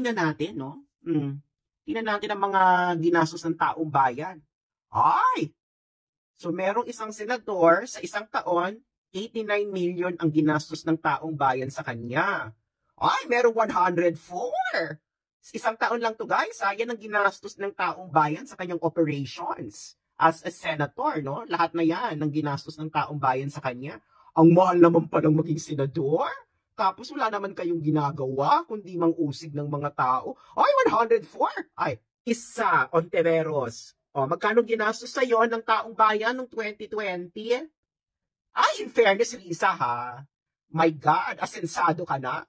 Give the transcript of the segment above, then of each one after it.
tingnan natin, no? Tingnan natin ang mga ginastos ng taong bayan. Ay! So, merong isang senador sa isang taon, 89 million ang ginastos ng taong bayan sa kanya. Ay, merong 104! Isang taon lang to guys, yan ang ginastos ng taong bayan sa kanyang operations. As a senator, no? Lahat na yan ang ginastos ng taong bayan sa kanya. Ang mahal naman palang maging senador. Tapos wala naman kayong ginagawa, kundi mang-usig ng mga tao. Ay, 104! Ay, isa, Ontiveros. O, magkano ginastos sa'yo ng taong bayan noong 2020? Ay, in fairness, Risa, ha? My God, asensado ka na,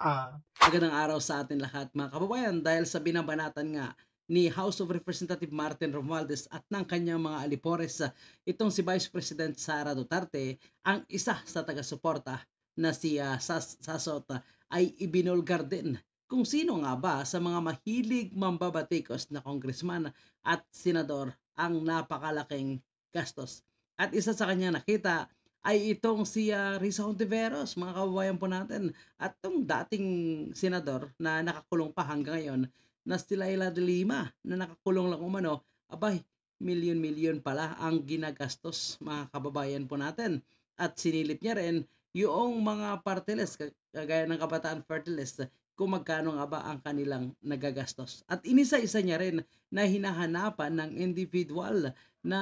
Magandang araw sa atin lahat, mga kababayan, dahil sa binabanatan nga ni House of Representative Martin Romualdez at ng kanyang mga alipores, itong si Vice President Sara Duterte, ang isa sa taga-suporta na si Sasot ay ibinulgar din kung sino nga ba sa mga mahilig mambabatikos na congressman at senador ang napakalaking gastos. At isa sa kanya nakita ay itong si Risa Hontiveros, mga kababayan po natin, at itong dating senador na nakakulong pa hanggang ngayon na si Leila de Lima na nakakulong lang umano. Abay, milyon-milyon pala ang ginagastos, mga kababayan po natin. At sinilip niya rin yung mga party list, kagaya ng Kabataan Party List, kung magkano nga ba ang kanilang nagagastos. At inisa-isa niya rin na hinahanapan ng individual na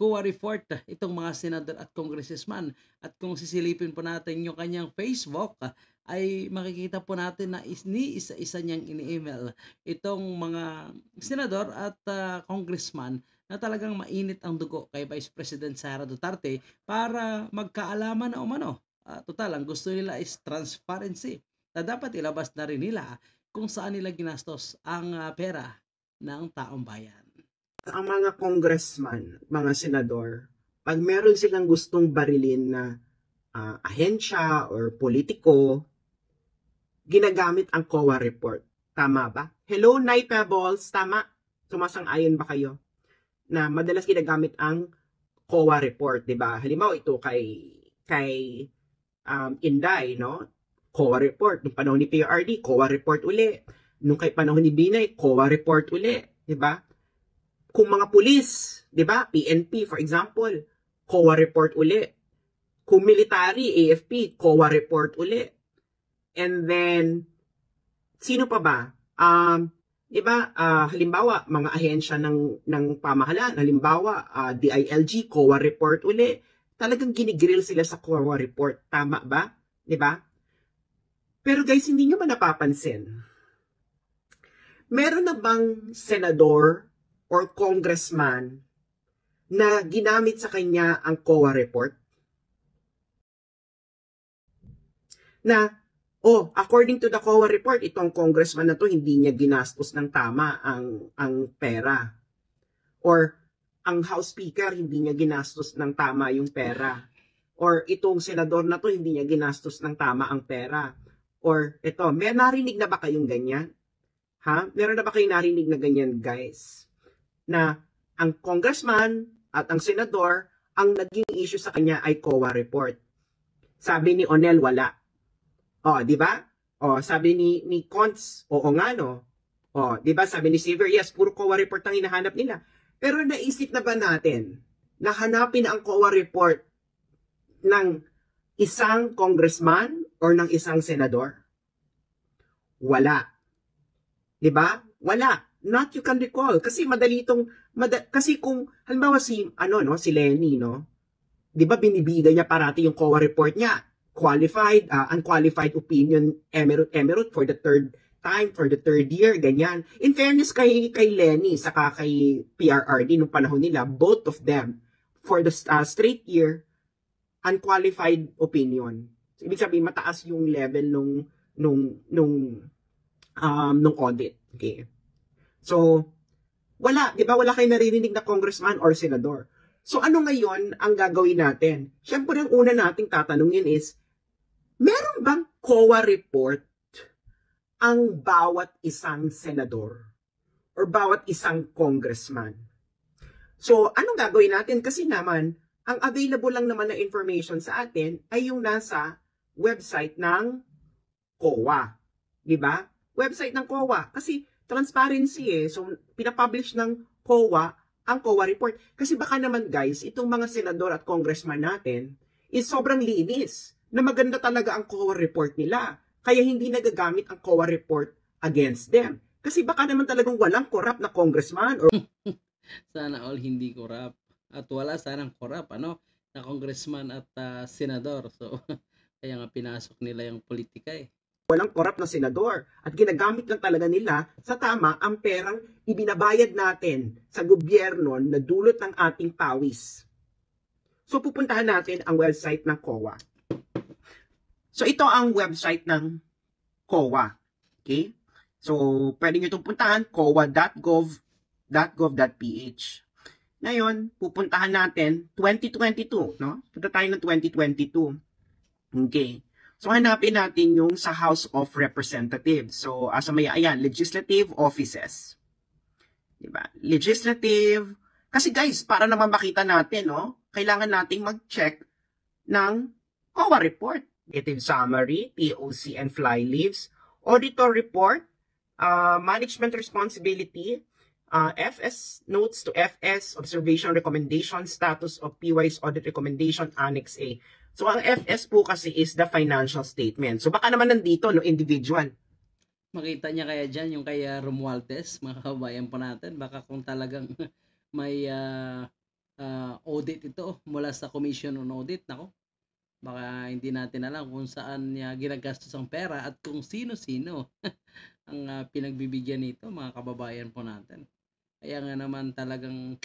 COA report itong mga senador at congressman. At kung sisilipin po natin yung kanyang Facebook, ay makikita po natin na isa-isa niyang ini-email itong mga senador at congressman na talagang mainit ang dugo kay Vice President Sara Duterte para magkaalaman na umano. Total, ang gusto nila is transparency. Na dapat ilabas na rin nila kung saan nila ginastos ang pera ng taong bayan. Ang mga congressman, mga senador, pag meron silang gustong barilin na ahensya or politiko, ginagamit ang COA report. Tama ba? Hello, Night Pebbles. Tama? Sumasang-ayon ba kayo? Na madalas ginagamit ang COA report, 'di ba? Halimbawa ito kay Inday, no? COA report. Nung panahon ni PRD, COA report uli. Nung kay panahon ni Binay, COA report uli, 'di ba? Kung mga pulis, 'di ba? PNP for example, COA report uli. Kung military, AFP, COA report uli. And then sino pa ba? 'Di ba? Halimbawa, mga ahensya ng pamahalaan, halimbawa, DILG, COA report uli. Talagang ginigrill sila sa COA report. Tama ba? 'Di ba? Pero guys, hindi nyo ba napapansin? Meron na bang senador or congressman na ginamit sa kanya ang COA report? Na, according to the COA report, itong congressman na to, hindi niya ginastos ng tama ang pera. Or, ang House Speaker, hindi niya ginastos ng tama yung pera. Or, itong senador na to, hindi niya ginastos ng tama ang pera. Or, ito, may narinig na ba kayong ganyan? Ha? Meron na ba kayong narinig na ganyan, guys? Na ang congressman at ang senador, ang naging issue sa kanya ay COA report. Sabi ni Onel, wala. Di ba? Sabi ni Cons, oo nga no. Di ba? Sabi ni Xavier, yes, puro COA report ang hinahanap nila. Pero naisip na ba natin na hanapin ang COA report ng isang congressman or ng isang senador? Wala. 'Di ba? Wala. Not you can recall kasi madali itong kasi kung halimbawa si Lenny, no? 'Di ba binibigay niya parati yung COA report niya, qualified, unqualified opinion, emerald for the third time, for the third year, ganyan. In fairness kay Lenny saka kay PRRD nung panahon nila, both of them for the straight year unqualified opinion. So, ibig sabihin mataas yung level nung audit. Okay. So, wala, 'di ba? Wala kayong naririnig na congressman or senador. So, ano ngayon ang gagawin natin? Siyempre, ang una nating tatanungin is, meron bang COA report ang bawat isang senador or bawat isang congressman? So, anong gagawin natin? Kasi naman, ang available lang naman na information sa atin ay yung nasa website ng COA. Di ba? website ng COA. Kasi transparency eh. So, pinapublish ng COA ang COA report. Kasi baka naman guys, itong mga senador at congressman natin is sobrang linis na maganda talaga ang COA report nila. Kaya hindi nagagamit ang COA report against them. Kasi baka naman talagang walang corrupt na congressman or Sana all hindi corrupt. At wala sanang corrupt, na congressman at senador. So, kaya nga pinasok nila yung politika eh. walang corrupt na senador. At ginagamit lang talaga nila sa tama ang perang ibinabayad natin sa gobyerno na dulot ng ating pawis. So pupuntahan natin ang website ng COA. So ito ang website ng COA. Okay? So pwede nyo itong puntahan, coa.gov.ph. Ngayon, pupuntahan natin 2022, no? Punta tayo ng 2022. Okay. So hanapin natin yung sa House of Representatives. So asa may ayan, legislative offices. Diba? Legislative. Kasi guys, para naman makita natin, no? Kailangan nating mag-check ng COA report. Executive summary, POC and fly leaves, auditor report, management responsibility, FS notes to FS, observation recommendation, status of PY's audit recommendation, Annex A. So ang FS po kasi is the financial statement. So baka naman nandito, no, individual. Makita niya kaya dyan yung kay Romualdez, mga kabayan po natin. Baka kung talagang may audit ito mula sa Commission on Audit, nako. Baka hindi natin alam kung saan niya ginagastos ang pera at kung sino-sino ang pinagbibigyan nito, mga kababayan po natin. Kaya nga naman talagang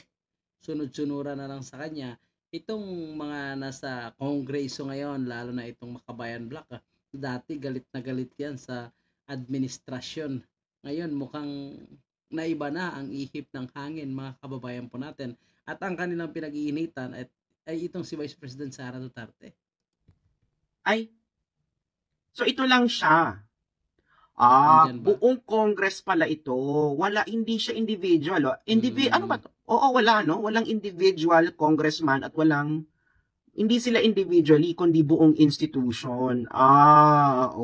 sunod-sunuran na lang sa kanya itong mga nasa Kongreso ngayon, lalo na itong Makabayan Block. Dati galit na galit yan sa administrasyon. Ngayon mukhang naiba na ang ihip ng hangin, mga kababayan po natin. At ang kanilang pinag-iinitan ay itong si Vice President Sara Duterte. Ay, so ito lang siya. Nandyan ba? Buong Congress pala ito. Wala, hindi siya individual. Oh. Ano ba to? Oo, wala, no? Walang individual congressman at hindi sila individually, kundi buong institution.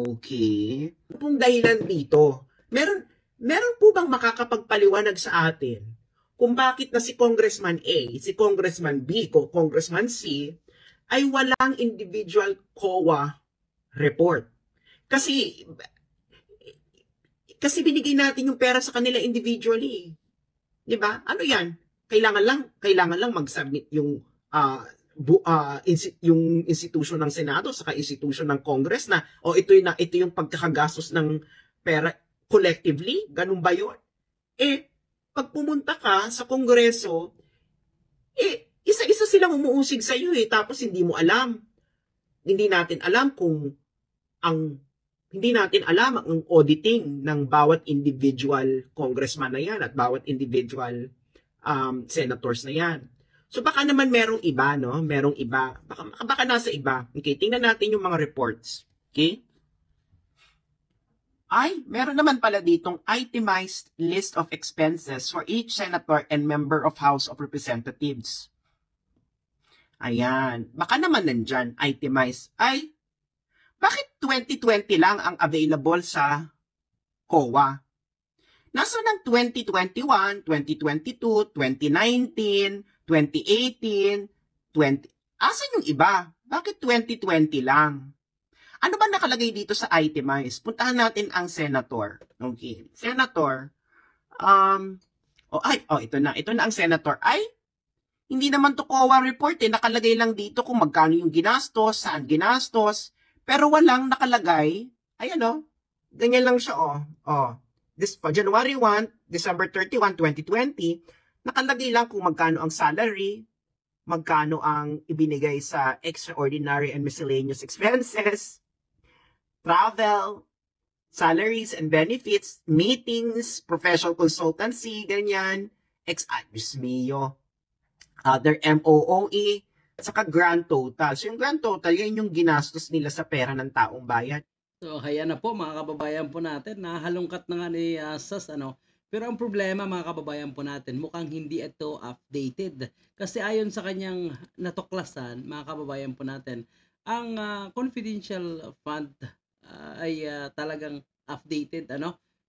Okay. Pong dahilan dito, meron po bang makakapagpaliwanag sa atin kung bakit na si Congressman A, si Congressman B, Congressman C, ay walang individual COA report? Kasi binigay natin yung pera sa kanila individually. 'Di ba? Ano 'yan? Kailangan lang mag-submit yung yung institution ng Senado saka institution ng Congress na ito yung pagkakagastos ng pera collectively, ganun ba 'yon? Pag pumunta ka sa Kongreso, isa-isa silang umuusig sa iyo tapos hindi mo alam. Hindi natin alam ang auditing ng bawat individual congressman na yan at bawat individual senators na yan. So baka naman merong iba, no? Merong iba. Baka nasa iba. Okay, tingnan natin yung mga reports. Okay? Meron naman pala ditong itemized list of expenses for each senator and member of House of Representatives. Ayan. Baka naman nandyan, itemized. Bakit 2020 lang ang available sa COA? Nasa ng 2021, 2022, 2019, 2018, asan yung iba? Bakit 2020 lang? Ano ba nakalagay dito sa itemized? Puntahan natin ang senator. Okay. Senator. Ito na ang senator. Hindi naman to COA report Nakalagay lang dito kung magkano yung ginastos, saan ginastos. Pero walang nakalagay. Ayan ganyan lang siya This January 1, December 31, 2020, nakalagay lang kung magkano ang salary, magkano ang ibinigay sa extraordinary and miscellaneous expenses, travel, salaries and benefits, meetings, professional consultancy, ganyan, Diyos mio, other MOOE, at saka grand total. So yung grand total, yan yung ginastos nila sa pera ng taong bayan. So kaya na po mga kababayan po natin, nahalungkat na nga ni SAS Pero ang problema mga kababayan po natin, mukhang hindi ito updated. Kasi ayon sa kanyang natuklasan, mga kababayan po natin, ang confidential fund ay talagang updated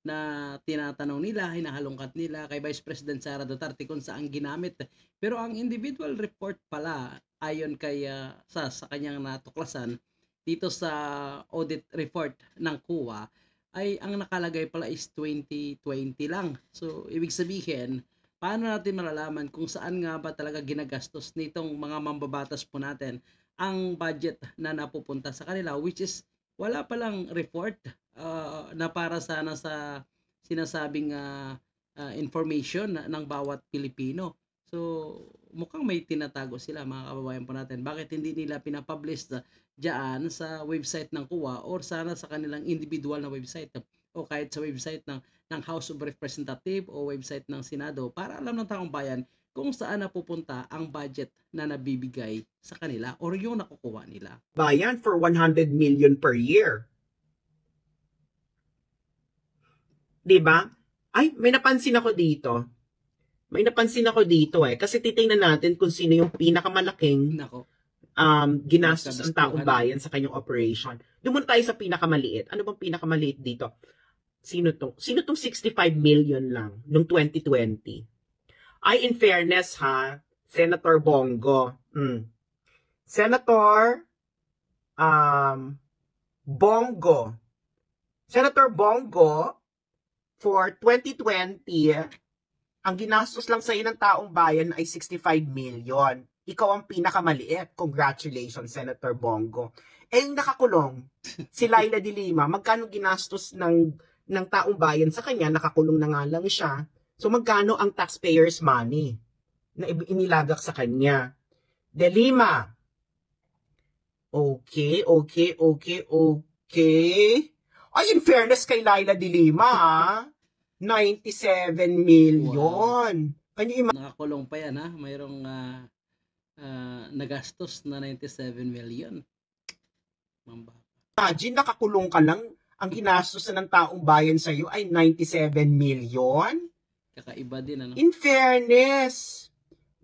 na tinatanong nila, hinahalongkat nila kay Vice President Sara Duterte kung saan ginamit. Pero ang individual report pala, ayon kay sa kanyang natuklasan dito sa audit report ng COA, ay ang nakalagay pala is 2020 lang. So, ibig sabihin, paano natin malalaman kung saan nga ba talaga ginagastos nitong mga mambabatas po natin ang budget na napupunta sa kanila, which is wala palang report na para sana sa sinasabing information ng bawat Pilipino. So, mukhang may tinatago sila mga kababayan po natin. Bakit hindi nila pinapublish dyan sa website ng COA or sana sa kanilang individual na website o kahit sa website ng House of Representatives o website ng Senado para alam ng taong bayan kung saan napupunta ang budget na nabibigay sa kanila or yung nakukuha nila. Bayan for 100 million per year. Diba? Ay, may napansin ako dito. Kasi titingnan natin kung sino yung pinakamalaking ginastos ng taong bayan sa kanyang operation. Doon muna tayo sa pinakamaliit. Ano bang pinakamaliit dito? Sino tong 65 million lang noong 2020? Ay, in fairness ha, Senator Bongo. Senator Bongo, for 2020, ang ginastos lang sa ng taong bayan ay 65 million. Ikaw ang pinakamaliit. Congratulations, Senator Bongo. Eh, yung nakakulong, si Laila de Lima, magkano ginastos ng taong bayan sa kanya? Nakakulong na nga lang siya. So, magkano ang taxpayers' money na inilagak sa kanya? De Lima. Okay. Ay, in fairness kay Laila de Lima, 97 million. Wow. Nakakulong pa yan, ha? Mayroong nagastos na 97 million. Imagine, nakakulong ka lang, ang ginastos na ng taong bayan sa'yo ay 97 million. Kakaiba din, ano? In fairness,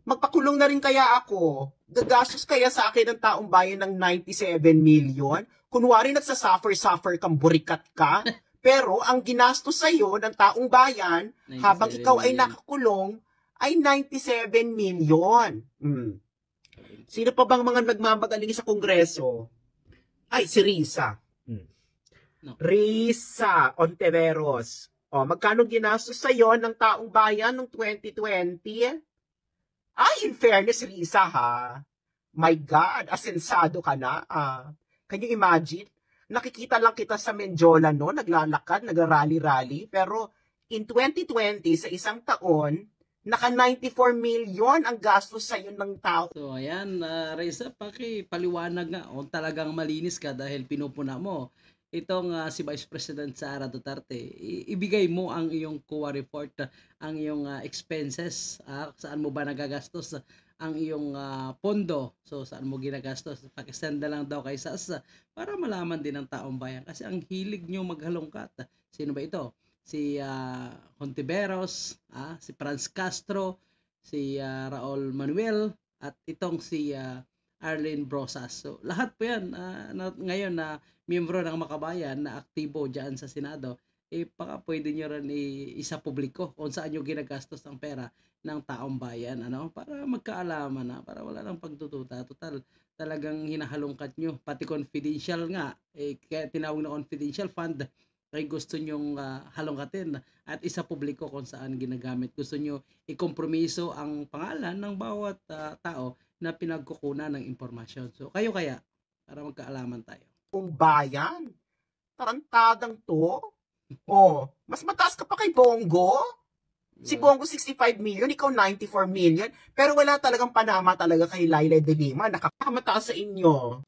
magpakulong na rin kaya ako. Gagastos kaya sa akin ng taong bayan ng 97 million? Kunwari nagsasuffer kang burikat ka, pero ang ginastos sa'yo ng taong bayan, habang ikaw ay nakakulong, ay 97 million. Sino pa bang mga nagmamagaling sa Kongreso? Ay, si Risa. No. Risa Ontiveros. O, magkano ginastos sa'yo ng taong bayan noong 2020? Ay, in fairness, Risa, ha? My God, asensado ka na. Can you imagine? Nakikita lang kita sa Menjola, no? Naglalakad, nagrally-rally. Pero in 2020, sa isang taon, naka 94 million ang gastos sa'yo ng tao. So, ayan, Reza, paliwanag nga kung talagang malinis ka dahil pinupuna mo itong si Vice President Sara Duterte. Ibigay mo ang iyong COA report, ang iyong expenses, saan mo ba nagagastos ang iyong pondo. So, saan mo ginagastos? Pakisend na lang daw kay SAS para malaman din ng taong bayan. Kasi ang hilig nyo maghalongkat. Sino ba ito? Si Hontiveros, si Franz Castro, si Raul Manuel, at itong si Arlene Brosas. So, lahat po yan ngayon na miyembro ng Makabayan na aktibo dyan sa Senado, baka pwede nyo rin isa publiko kung saan nyo ginagastos ang pera ng taong bayan, para magkaalaman, para wala nang pagtututa. Total, talagang hinahalongkat nyo, pati confidential nga, kaya tinawag na confidential fund, kaya gusto nyong halongkatin at isa publiko kung saan ginagamit. Gusto nyo ikompromiso ang pangalan ng bawat tao na pinagkukunan ng impormasyon. So, kayo kaya, para magkaalaman tayo. Kung bayan, tarantadang to. Mas mataas ka pa kay Bongo. Si Bongo 65 million, ikaw 94 million. Pero wala talagang panama talaga kay Laila de Lima. Nakamataas sa inyo.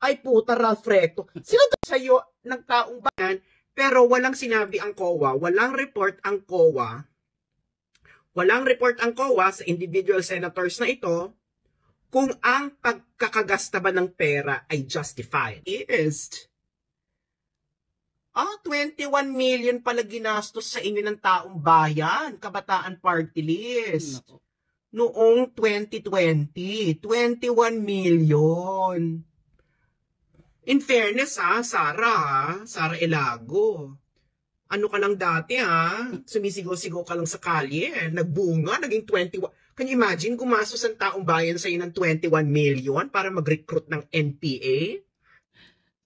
Ay puta, Ralph Recto. Sino daw sa'yo ng taong bayan? Pero walang sinabi ang COA. Walang report ang COA. Walang report ang COA sa individual senators na ito kung ang pagkakagasta ba ng pera ay justified. Is 21 million pala ginastos sa inyo ng taong bayan, Kabataan Party List. Noong 2020, 21 million. In fairness Sara Elago. Ano ka lang dati sumisigaw-sigaw ka lang sa kalye, nagbunga, naging 21. Can you imagine, gumastos ang taong bayan sa'yo ng 21 million para mag-recruit ng NPA?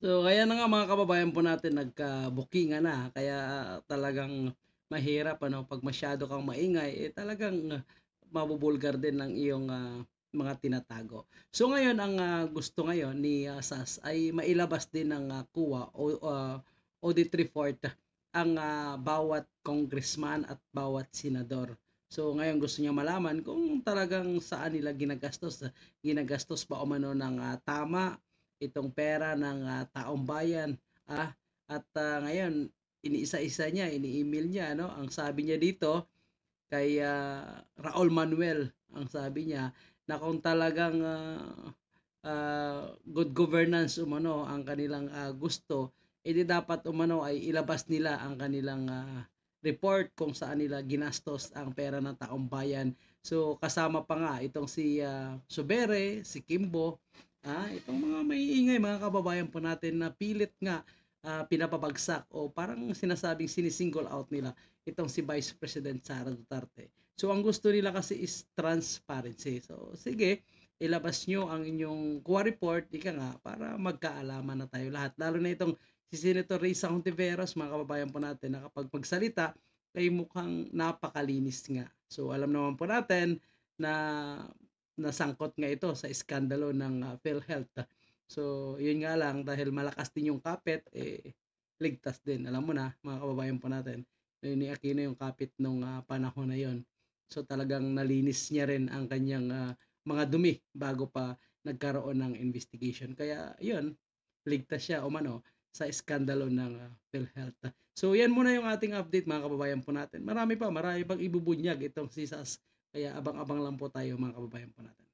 So, kaya na nga mga kababayan po natin nagka-bookingan na. Kaya talagang mahirap pag masyado kang maingay, talagang mabubulgar din ng iyong mga tinatago. So ngayon ang gusto ngayon ni SAS ay mailabas din ng CUA o audit report ang bawat congressman at bawat senador. So ngayon gusto niya malaman kung talagang saan nila ginaggastos ba o mano ng tama itong pera ng taong bayan. At ngayon iniisa-isa niya, ini-email niya, ang sabi niya dito kay Raul Manuel, ang sabi niya na kung talagang good governance umano ang kanilang gusto, edi dapat umano ay ilabas nila ang kanilang report kung saan nila ginastos ang pera ng taong bayan. So kasama pa nga itong si Subere, si Kimbo, itong mga maiingay mga kababayan po natin na pilit nga pinapabagsak o parang sinasabing sinisingle out nila itong si Vice President Sara Duterte. So ang gusto nila kasi is transparency. So sige, ilabas nyo ang inyong CUA report, para magkaalaman na tayo lahat. Lalo na itong si Senator Risa Hontiveros, mga kababayan po natin, na kapag magsalita, ay mukhang napakalinis nga. So alam naman po natin na nasangkot nga ito sa iskandalo ng PhilHealth. So yun nga lang, dahil malakas din yung kapit, ligtas din. Alam mo na, mga kababayan po natin, ni Aquino yung kapit nung panahon na yon. So talagang nalinis niya rin ang kanyang mga dumi bago pa nagkaroon ng investigation. Kaya yun, ligtas siya sa iskandalo ng PhilHealth. So yan muna yung ating update mga kababayan po natin. Marami pang ibubunyag itong si SAS. Kaya abang-abang lang po tayo mga kababayan po natin.